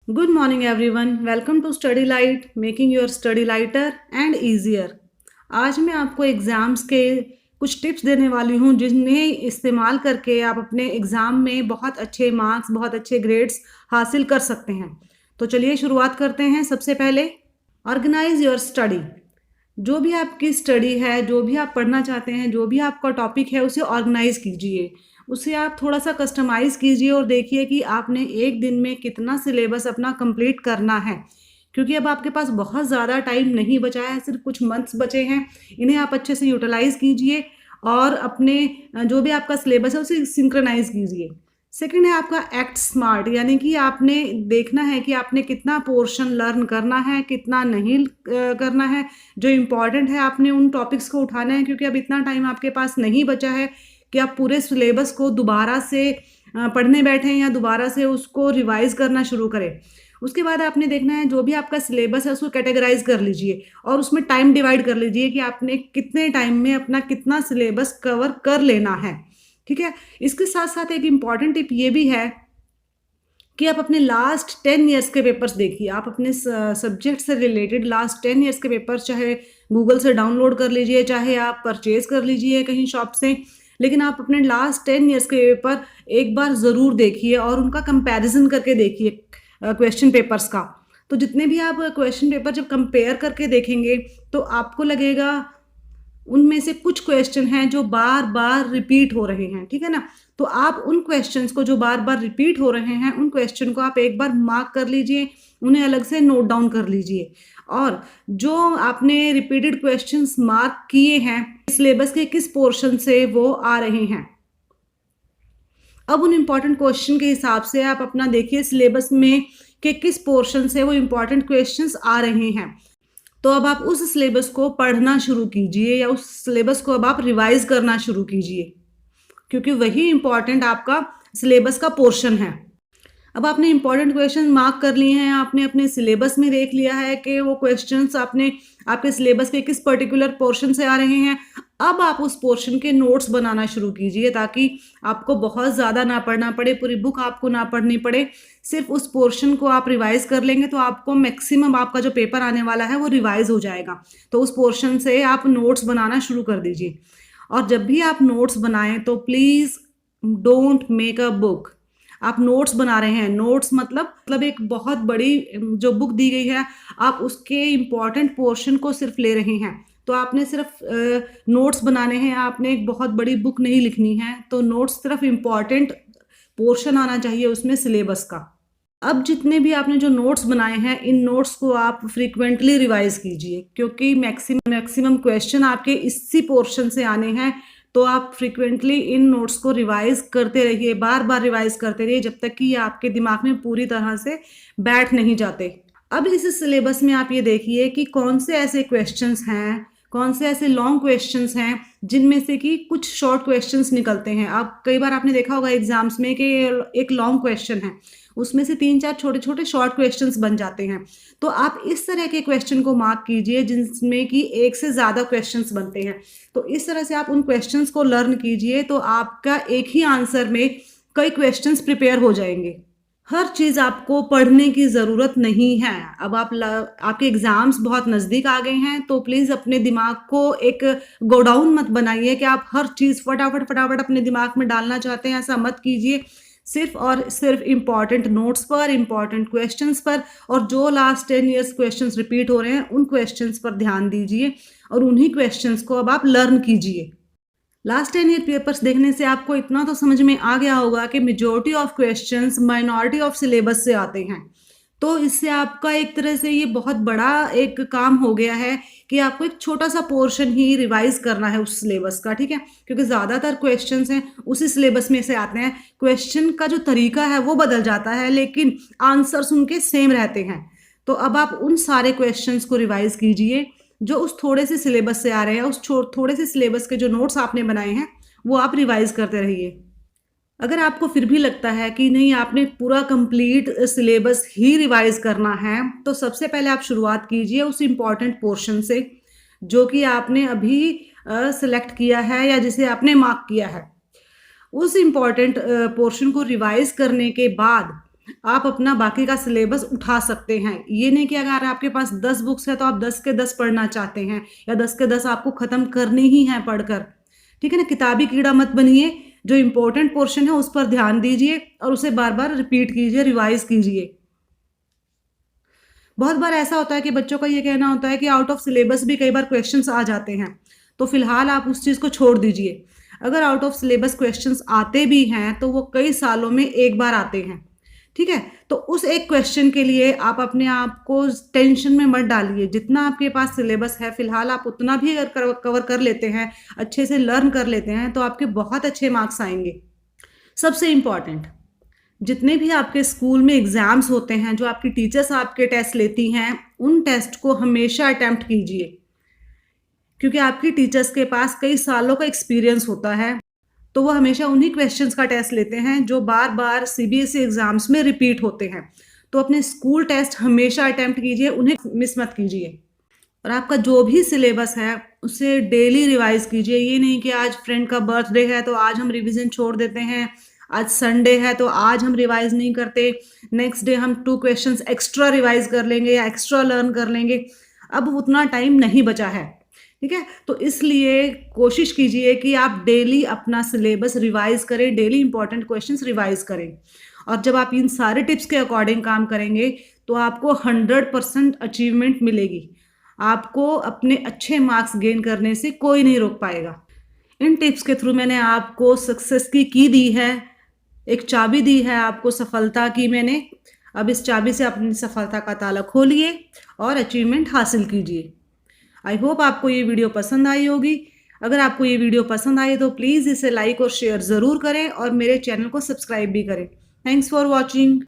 Good morning, everyone. Welcome to Study Light, making your study lighter and easier. आज मैं आपको exams के कुछ टिप्स देने वाली हूँ जिन्हें इस्तेमाल करके आप अपने एग्ज़ाम में बहुत अच्छे मार्क्स, बहुत अच्छे ग्रेड्स हासिल कर सकते हैं। तो चलिए शुरुआत करते हैं। सबसे पहले ऑर्गेनाइज योर स्टडी। जो भी आपकी स्टडी है, जो भी आप पढ़ना चाहते हैं, जो भी आपका टॉपिक है, उसे ऑर्गेनाइज कीजिए। उसे आप थोड़ा सा कस्टमाइज कीजिए और देखिए कि आपने एक दिन में कितना सिलेबस अपना कंप्लीट करना है, क्योंकि अब आपके पास बहुत ज़्यादा टाइम नहीं बचा है, सिर्फ कुछ मंथ्स बचे हैं। इन्हें आप अच्छे से यूटिलाइज कीजिए और अपने जो भी आपका सिलेबस है उसे सिंक्रोनाइज कीजिए। सेकंड है आपका एक्ट स्मार्ट, यानी कि आपने देखना है कि आपने कितना पोर्शन लर्न करना है, कितना नहीं करना है। जो इम्पॉर्टेंट है आपने उन टॉपिक्स को उठाना है, क्योंकि अब इतना टाइम आपके पास नहीं बचा है कि आप पूरे सिलेबस को दोबारा से पढ़ने बैठें या दोबारा से उसको रिवाइज करना शुरू करें। उसके बाद आपने देखना है जो भी आपका सिलेबस है उसको कैटेगराइज कर लीजिए और उसमें टाइम डिवाइड कर लीजिए कि आपने कितने टाइम में अपना कितना सिलेबस कवर कर लेना है। ठीक है। इसके साथ साथ एक इम्पॉर्टेंट टिप ये भी है कि आप अपने लास्ट 10 ईयर्स के पेपर्स देखिए। आप अपने सब्जेक्ट से रिलेटेड लास्ट 10 ईयर्स के पेपर्स चाहे गूगल से डाउनलोड कर लीजिए, चाहे आप परचेज कर लीजिए कहीं शॉप से, लेकिन आप अपने लास्ट 10 ईयर्स के पेपर एक बार ज़रूर देखिए और उनका कंपैरिजन करके देखिए क्वेश्चन पेपर्स का। तो जितने भी आप क्वेश्चन पेपर जब कंपेयर करके देखेंगे तो आपको लगेगा उनमें से कुछ क्वेश्चन हैं जो बार बार रिपीट हो रहे हैं। ठीक है ना। तो आप उन क्वेश्चंस को जो बार बार रिपीट हो रहे हैं उन क्वेश्चन को आप एक बार मार्क कर लीजिए, उन्हें अलग से नोट डाउन कर लीजिए। और जो आपने रिपीटेड क्वेश्चंस मार्क किए हैं सिलेबस के किस पोर्शन से वो आ रहे हैं, अब उन इम्पॉर्टेंट क्वेश्चन के हिसाब से आप अपना देखिए सिलेबस में कि किस पोर्शन से वो इम्पॉर्टेंट क्वेश्चंस आ रहे हैं। तो अब आप उस सिलेबस को पढ़ना शुरू कीजिए या उस सिलेबस को अब आप रिवाइज करना शुरू कीजिए, क्योंकि वही इम्पॉर्टेंट आपका सिलेबस का पोर्शन है। अब आपने इंपॉर्टेंट क्वेश्चन मार्क कर लिए हैं, आपने अपने सिलेबस में देख लिया है कि वो क्वेश्चंस आपने आपके सिलेबस के किस पर्टिकुलर पोर्शन से आ रहे हैं। अब आप उस पोर्शन के नोट्स बनाना शुरू कीजिए ताकि आपको बहुत ज़्यादा ना पढ़ना पड़े, पूरी बुक आपको ना पढ़नी पड़े। सिर्फ उस पोर्शन को आप रिवाइज कर लेंगे तो आपको मैक्सिमम आपका जो पेपर आने वाला है वो रिवाइज हो जाएगा। तो उस पोर्शन से आप नोट्स बनाना शुरू कर दीजिए। और जब भी आप नोट्स बनाएं तो please don't make a book. आप नोट्स बना रहे हैं, नोट्स मतलब एक बहुत बड़ी जो बुक दी गई है आप उसके इम्पॉर्टेंट पोर्शन को सिर्फ ले रहे हैं। तो आपने सिर्फ नोट्स बनाने हैं, आपने एक बहुत बड़ी बुक नहीं लिखनी है। तो नोट्स सिर्फ इम्पॉर्टेंट पोर्शन आना चाहिए उसमें सिलेबस का। अब जितने भी आपने जो नोट्स बनाए हैं इन नोट्स को आप फ्रीक्वेंटली रिवाइज कीजिए, क्योंकि मैक्सिमम क्वेश्चन आपके इसी पोर्शन से आने हैं। तो आप फ्रीक्वेंटली इन नोट्स को रिवाइज करते रहिए, बार बार रिवाइज करते रहिए जब तक कि ये आपके दिमाग में पूरी तरह से बैठ नहीं जाते। अब इस सिलेबस में आप ये देखिए कि कौन से ऐसे क्वेश्चंस हैं, कौन से ऐसे लॉन्ग क्वेश्चंस हैं जिनमें से कि कुछ शॉर्ट क्वेश्चंस निकलते हैं। अब कई बार आपने देखा होगा एग्जाम्स में कि एक लॉन्ग क्वेश्चन है, उसमें से 3-4 छोटे छोटे शॉर्ट क्वेश्चंस बन जाते हैं। तो आप इस तरह के क्वेश्चन को मार्क कीजिए जिसमें कि एक से ज़्यादा क्वेश्चंस बनते हैं। तो इस तरह से आप उन क्वेश्चंस को लर्न कीजिए तो आपका एक ही आंसर में कई क्वेश्चंस प्रिपेयर हो जाएंगे। हर चीज़ आपको पढ़ने की ज़रूरत नहीं है। अब आपके एग्ज़ाम्स बहुत नज़दीक आ गए हैं तो प्लीज़ अपने दिमाग को एक गोडाउन मत बनाइए कि आप हर चीज़ फटाफट अपने दिमाग में डालना चाहते हैं। ऐसा मत कीजिए। सिर्फ और सिर्फ इम्पॉर्टेंट नोट्स पर, इम्पॉर्टेंट क्वेश्चंस पर और जो लास्ट 10 ईयर्स क्वेश्चंस रिपीट हो रहे हैं उन क्वेश्चंस पर ध्यान दीजिए और उन्हीं क्वेश्चंस को अब आप लर्न कीजिए। लास्ट 10 ईयर पेपर्स देखने से आपको इतना तो समझ में आ गया होगा कि majority of questions minority of syllabus से आते हैं। तो इससे आपका एक तरह से ये बहुत बड़ा एक काम हो गया है कि आपको एक छोटा सा पोर्शन ही रिवाइज करना है उस सिलेबस का। ठीक है। क्योंकि ज़्यादातर क्वेश्चंस हैं उसी सिलेबस में से आते हैं। क्वेश्चन का जो तरीका है वो बदल जाता है लेकिन आंसर्स उनके सेम रहते हैं। तो अब आप उन सारे क्वेश्चंस को रिवाइज कीजिए जो उस थोड़े से सिलेबस से आ रहे हैं। उस थोड़े से सिलेबस के जो नोट्स आपने बनाए हैं वो आप रिवाइज करते रहिए। अगर आपको फिर भी लगता है कि नहीं आपने पूरा कंप्लीट सिलेबस ही रिवाइज करना है तो सबसे पहले आप शुरुआत कीजिए उस इम्पॉर्टेंट पोर्शन से जो कि आपने अभी सिलेक्ट किया है या जिसे आपने मार्क किया है। उस इम्पॉर्टेंट पोर्शन को रिवाइज करने के बाद आप अपना बाकी का सिलेबस उठा सकते हैं। ये नहीं कि अगर आपके पास 10 बुक्स है तो आप 10 के 10 पढ़ना चाहते हैं या 10 के 10 आपको ख़त्म करनी ही हैं पढ़कर। ठीक है ना? किताबी कीड़ा मत बनिए, जो इम्पोर्टेंट पोर्शन है उस पर ध्यान दीजिए और उसे बार-बार रिपीट कीजिए, रिवाइज़ कीजिए। बहुत बार ऐसा होता है कि बच्चों का ये कहना होता है कि आउट ऑफ सिलेबस भी कई बार क्वेश्चंस आ जाते हैं, तो फिलहाल आप उस चीज़ को छोड़ दीजिए। अगर आउट ऑफ सिलेबस क्वेश्चंस आते भी हैं तो वो कई सालों में एक बार आते हैं, ठीक है? तो उस एक क्वेश्चन के लिए आप अपने आप को टेंशन में मत डालिए। जितना आपके पास सिलेबस है फिलहाल आप उतना भी अगर कवर कर लेते हैं, अच्छे से लर्न कर लेते हैं, तो आपके बहुत अच्छे मार्क्स आएंगे। सबसे इम्पॉर्टेंट, जितने भी आपके स्कूल में एग्ज़ाम्स होते हैं, जो आपकी टीचर्स आपके टेस्ट लेती हैं, उन टेस्ट को हमेशा अटेम्प्ट कीजिए, क्योंकि आपकी टीचर्स के पास कई सालों का एक्सपीरियंस होता है, तो वो हमेशा उन्हीं क्वेश्चंस का टेस्ट लेते हैं, जो बार-बार सीबीएसई एग्ज़ाम्स में रिपीट होते हैं। तो अपने स्कूल टेस्ट हमेशा अटेम्प्ट कीजिए, उन्हें मिस मत कीजिए। और आपका जो भी सिलेबस है, उसे डेली रिवाइज़ कीजिए। ये नहीं कि आज फ्रेंड का बर्थडे है, तो आज हम रिवीज़न छोड़ देते हैं। आज संडे है, तो आज हम रिवाइज़ नहीं करते। नेक्स्ट डे हम 2 क्वेश्चंस एक्स्ट्रा रिवाइज़ कर लेंगे या एक्स्ट्रा लर्न कर लेंगे। अब उतना टाइम नहीं बचा है, ठीक है? तो इसलिए कोशिश कीजिए कि आप डेली अपना सिलेबस रिवाइज़ करें, डेली इंपॉर्टेंट क्वेश्चंस रिवाइज़ करें। और जब आप इन सारे टिप्स के अकॉर्डिंग काम करेंगे, तो आपको 100% अचीवमेंट मिलेगी। आपको अपने अच्छे मार्क्स गेन करने से कोई नहीं रोक पाएगा। इन टिप्स के थ्रू मैंने आपको सक्सेस की दी है, एक चाबी दी है आपको सफलता की मैंने। अब इस चाबी से अपनी सफलता का ताला खोलिए और अचीवमेंट हासिल कीजिए। आई होप आपको ये वीडियो पसंद आई होगी। अगर आपको ये वीडियो पसंद आई तो प्लीज़ इसे लाइक और शेयर ज़रूर करें और मेरे चैनल को सब्सक्राइब भी करें। Thanks for watching.